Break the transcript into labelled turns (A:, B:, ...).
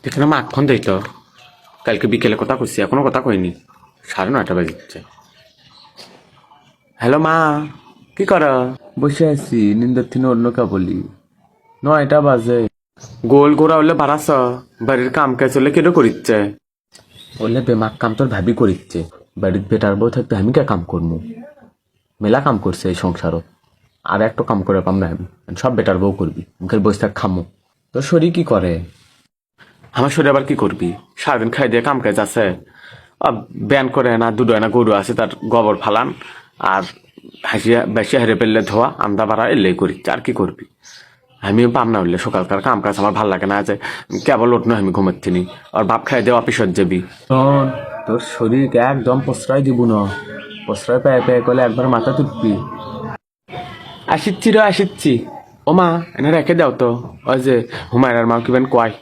A: এখানে মা ফোন দিত কালকে বিকেলে কথা কইছি এখনো কথা কইনি 9:30 বাজিচ্ছে। হ্যালো মা, কি কর?
B: বসে আছি নিন্দার থেকে অন্য কা বলি 9টা বাজে।
A: গোল গোড়া হলে বাড়াছ বাড়ির কাম কাজ হলে কেন করিচ্ছে?
B: বললে বেমাক কাম তোর ভাবি করিচ্ছে, বাড়ির বেটার বউ থাকতে আমি কে কাম করবো? মেলা কাম করছে এই সংসারও, আর একটা কাম করে পাম না আমি, সব বেটার বউ করবি, মুখের বসে থাক খামো। তোর শরীর কি করে?
A: আমার শরীর আবার কি করবি, সারাদিন খাই দিয়ে কাম কাজ আছে। ব্যান করে না, দুটো না গরু আছে তার গোবর ফালান আর হাসিয়া বেশি হারে পেলে ধোয়া আন্দা বাড়া এলেই করিচ্ছে, আর কি করবি? আমিও পাম না হইলে সকালকার কাম কাজ আমার ভাল লাগে না, যে কেবল ওঠ না আমি ঘুমাচ্ছিনি আর বাপ খাই দিয়ে অফিসত যাবি।
B: শোন, তোর শরীরকে একদম প্রশ্রয় দিব না, প্রশ্রয় পেয়ে পেয়ে করলে একবার মাথা তুলবি।
A: আসিচ্ছি রে আসিচ্ছি। ও মা, এনে রেখে দাও তো, ওই যে হুমায়রার মা কিবেন কয়